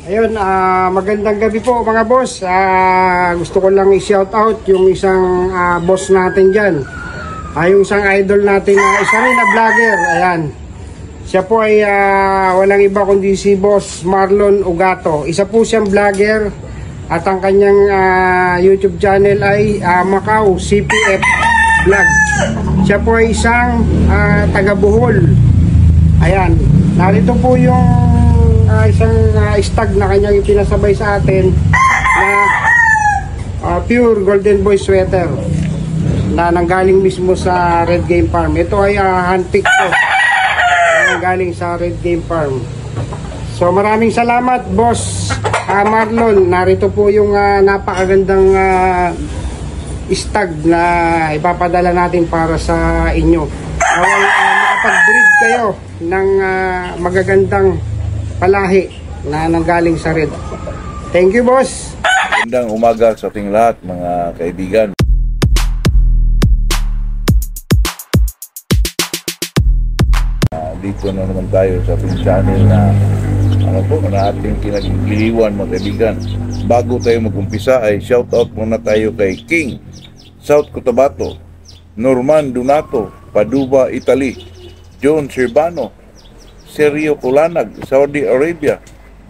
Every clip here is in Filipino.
Ayun, magandang gabi po mga boss. Gusto ko lang i-shout out yung isang boss natin dyan. Yung isang idol natin, isa rin na vlogger. Ayan. Siya po ay walang iba kundi si Boss Marlon Ugato. Isa po siyang vlogger at ang kanyang YouTube channel ay Macau CPF Vlog. Siya po ay isang taga Bohol. Ayan. Narito po yung isang stag na kanyang ipinasabay sa atin na pure Golden Boy sweater na nanggaling mismo sa Red Game Farm. Ito ay handpick po, nanggaling sa Red Game Farm. So maraming salamat Boss Marlon. Narito po yung napakagandang stag na ipapadala natin para sa inyo. Makapag-breed kayo ng magagandang palahi na nanggaling sa Red. Thank you, boss. Magandang umaga sa ating lahat, mga kaibigan. Dito na naman tayo sa ating channel na ating kinagliliwan, mga kaibigan. Bago tayo mag-umpisa ay shoutout muna tayo kay King South Cotabato, Norman Donato, Paduba, Italy, John Servano, Sergio Colanag, Saudi Arabia,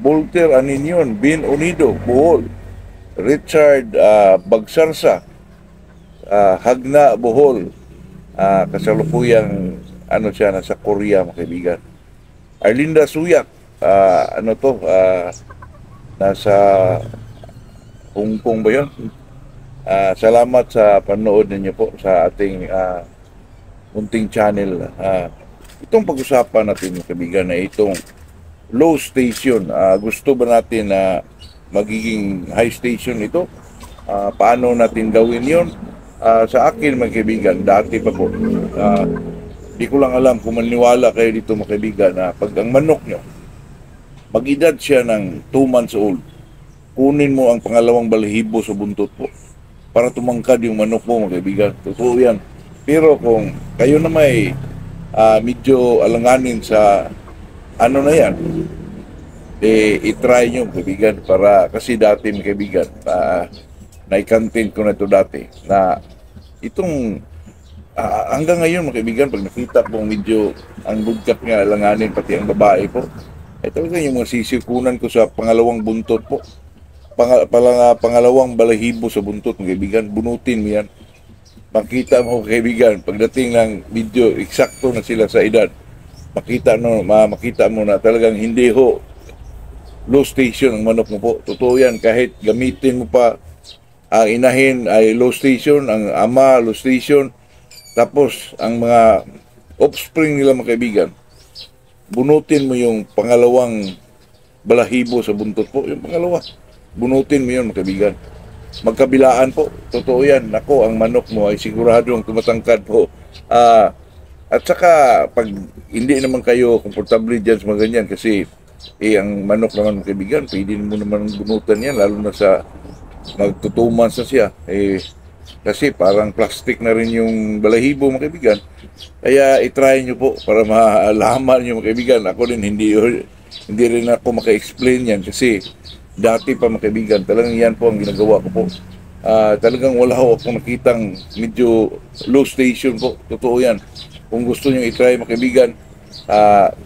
Volter Aninion, Bin Unido, Bohol, Richard Bagsarsa, Hagna, Bohol, kasalukuyang siya nasa Korea, mga kaibigan. Arlinda Suyak, nasa Hong Kong ba yun? Salamat sa panood ninyo po sa ating munting channel. Itong pag-usapan natin, mga kaibigan, na itong low station, gusto ba natin na magiging high station ito? Paano natin gawin yon? Sa akin, mga kaibigan, dati pa po, di ko lang alam kung maniwala kayo dito, mga kaibigan, na pag ang manok nyo, mag-edad siya ng 2 months old, kunin mo ang pangalawang balahibo sa buntot po para tumangkad yung manok mo, mga kaibigan. Totoo yan. Pero kung kayo na may medyo alanganin sa na yan, i-try nyo, kaibigan, para kasi dati, mga kaibigan, na-content ko na ito dati, na itong hanggang ngayon, mga kaibigan, pag nakita po medyo ang bugkat nga alanganin, pati ang babae po, ay talaga yung mga sisikunan ko sa pangalawang buntot po, pangalawang balahibo sa buntot, mga kaibigan, bunutin mo yan. Makita mo, kaibigan, pagdating ng video, eksakto na sila sa edad. Makita mo na talagang hindi ho low station ang manok mo po. Totoo yan, kahit gamitin mo pa ang inahin ay low station, ang ama low station, tapos ang mga offspring nila, mga kaibigan, bunutin mo yung pangalawang balahibo sa buntot po. Yung pangalawa, bunutin mo yun, mga kaibigan. Magkabilaan po, totoo yan. Nako, ang manok mo ay siguradong tumatangkad po. At saka, pag hindi naman kayo komportable dyan sa mga ganyan, kasi ang manok naman, mga kaibigan, pwede mo naman bunutan yan, lalo na sa magtutuman sa siya. Kasi parang plastic na rin yung balahibo, mga kaibigan. Kaya itry nyo po para malaman nyo, mga kaibigan. Ako din, hindi rin ako maka-explain yan kasi dati pa, mga kaibigan, talagang yan po ang ginagawa ko po. Talagang wala ho akong nakitang medyo low station po. Totoo yan. Kung gusto nyo i-try, mga kaibigan,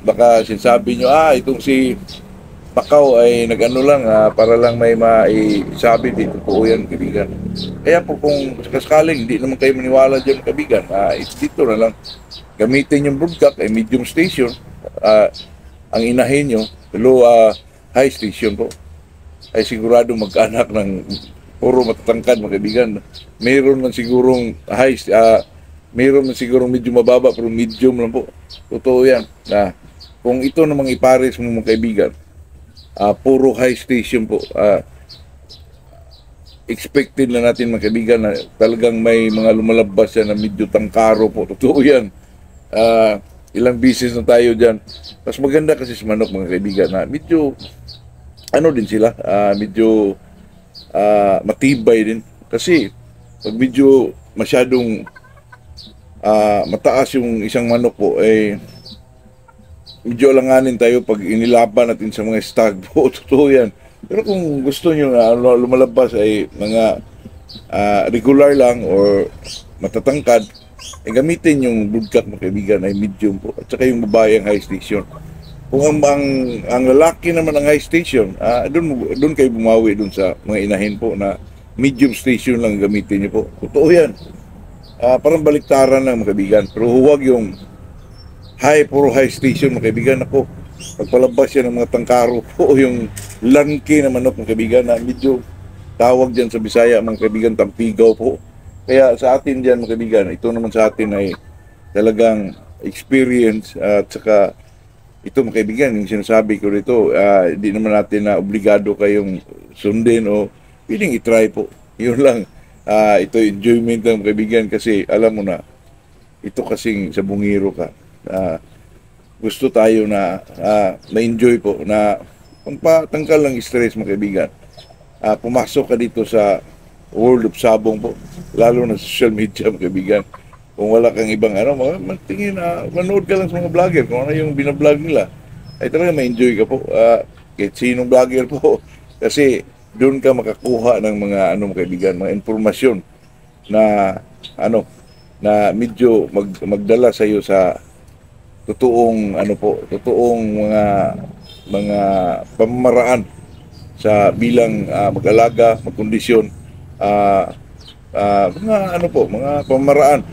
baka sinasabi nyo, itong si Macau ay nag-ano lang, para lang may maisabi dito. Totoo yan, kaibigan. Kaya po kung sakaling hindi naman kayo maniwala dyan, kaibigan, dito na lang. Gamitin yung broadcast ay medium station. Ang inahin nyo, low high station po, ay sigurado mag-anak ng puro matatangkad, mga kaibigan. Mayroon man sigurong mayroon man sigurong medyo mababa, pero medium lang po. Totoo yan. Kung ito namang ipares mo, mga kaibigan, puro high station po, expected na natin, mga kaibigan, na talagang may mga lumalabas yan na medyo tangkaro po. Totoo yan. Ilang bisis na tayo dyan. Mas maganda kasi sa manok, mga kaibigan, na medyo din sila, medyo matibay din. Kasi pag medyo masyadong mataas yung isang manok po, medyo alanganin tayo pag inilaban natin sa mga stag po. Totoo yan. Pero kung gusto nyo na lumalabas ay mga regular lang or matatangkad, gamitin yung broodcock mga kaibigan ay medium po. At saka yung babae ang high station. Kung ang lalaki naman ang high station, doon kayo bumawi doon sa mga inahin po na medium station lang gamitin nyo po. Totoo yan. Parang baliktaran lang mga kaibigan. Pero huwag yung puro high station mga kaibigan. Ako, pagpalabas yan ng mga tangkaro po, yung lanki na manok mga kaibigan na medyo tawag dyan sa Bisaya mga kaibigan, tampigaw po. Kaya sa atin dyan mga kaibigan, ito naman sa atin ay talagang experience at saka ito mga kaibigan, yung sinasabi ko dito, hindi naman natin na obligado kayong sundin o pwedeng itry po. Yun lang, ito enjoyment lang mga kaibigan kasi alam mo na, ito kasing sa bungiro ka. Gusto tayo na na-enjoy po, na pampatanggal ng stress mga kaibigan. Pumasok ka dito sa world of sabong po, lalo na sa social media mga kaibigan. Kung wala kang ibang tingin manood ka lang sa mga vlogger, kung ano yung binablog nila, ay talaga ma-enjoy ka po. Kahit sinong vlogger po, kasi doon ka makakuha ng mga mga kaibigan, mga informasyon na na medyo magdala sa iyo sa totoong totoong mga pamamaraan sa bilang mag-alaga, magkondisyon, mga pamamaraan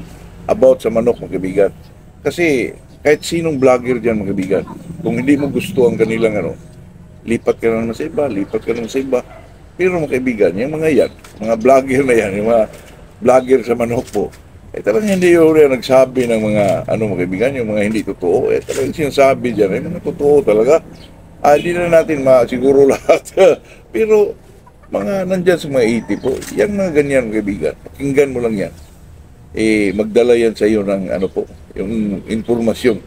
about sa manok mga kaibigan. Kasi kahit sinong vlogger dyan mga kaibigan, kung hindi mo gusto ang kanilang lipat ka naman sa iba, lipat ka naman sa iba. Pero mga kaibigan, yung mga vlogger na yan, yung mga vlogger sa manok po, talagang hindi yung nagsabi ng mga mga kaibigan, yung mga hindi totoo. Talagang sinasabi dyan, mga totoo talaga. Hindi na natin siguro lahat. Pero mga nandyan sa mga 80 po, yung mga ganyan kaibigan, pakinggan mo lang yan. Magdala yan sa iyo ng yung informasyon.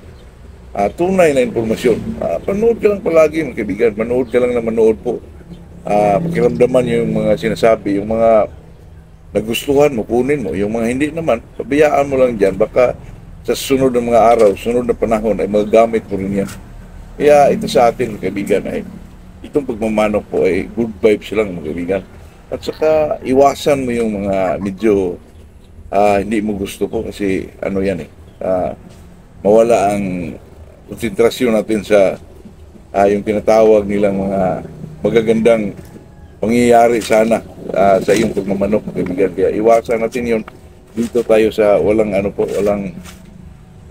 Tunay na informasyon. Panood ka lang palagi mga kaibigan, manood ka lang na manood po. Pakiramdaman yung mga sinasabi, yung mga nagustuhan mo, kunin mo. Yung mga hindi naman, pabayaan mo lang dyan. Baka sa sunod ng mga araw, sunod na panahon ay magagamit mo rin yan. Kaya ito sa atin mga kaibigan ay itong pagmamanok po ay good vibes lang mga kaibigan. At saka iwasan mo yung mga medyo hindi mo gusto po kasi mawala ang konsentrasyon natin sa yung tinatawag nilang mga magagandang pangyayari sana sa iyong pagmamanok mga kaibigan. Kaya iwasan natin yun. Dito tayo sa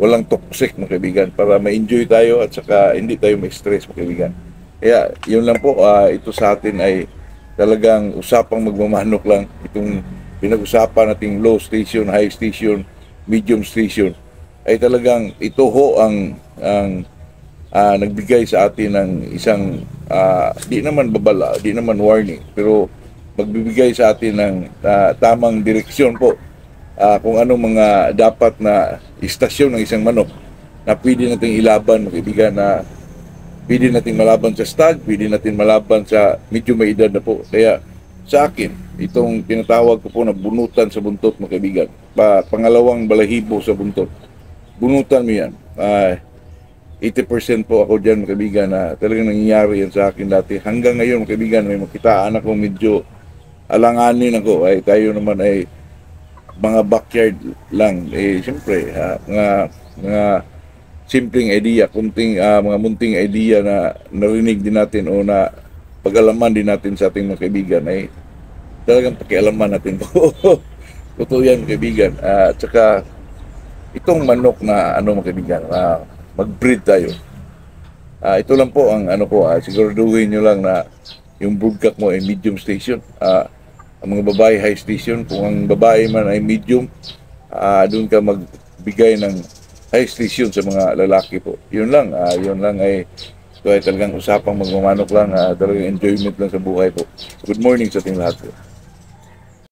walang toxic mga kaibigan para ma-enjoy tayo at saka hindi tayo ma-stress mga kaibigan. Kaya yun lang po, ito sa atin ay talagang usapang magmamanok lang. Itong pinag-usapan nating low station, high station, medium station ay talagang ito ho ang nagbigay sa atin ng isang di naman babala, di naman warning, pero magbibigay sa atin ng tamang direksyon po kung anong mga dapat na istasyon ng isang manok na pwede nating ilaban mga kaibigan, na pwede nating malaban sa stag, pwede natin malaban sa medyo may edad na po. Kaya sa akin, itong tinatawag ko po na bunutan sa buntot mga kaibigan, pangalawang balahibo sa buntot, bunutan mo yan. 80% po ako dyan mga kaibigan na talagang nangyayari yan sa akin dati. Hanggang ngayon mga kaibigan, may makitaan ako medyo alanganin ako, ay tayo naman ay mga backyard lang. Siyempre, mga simpleng idea, mga munting idea na narinig din natin o na pag-alaman din natin sa ating mga kaibigan ay talagang pakialaman natin po. Totoo yan kaibigan. At saka itong manok na mga kaibigan, mag-breed tayo. Ito lang po ang siguraduhin nyo lang na yung broodcock mo ay medium station. Ang mga babae high station. Kung ang babae man ay medium, doon ka magbigay ng high station sa mga lalaki po. Yun lang ay ito ay talagang usapang magmamanok lang, talagang enjoyment lang sa buhay po. Good morning sa ating lahat po.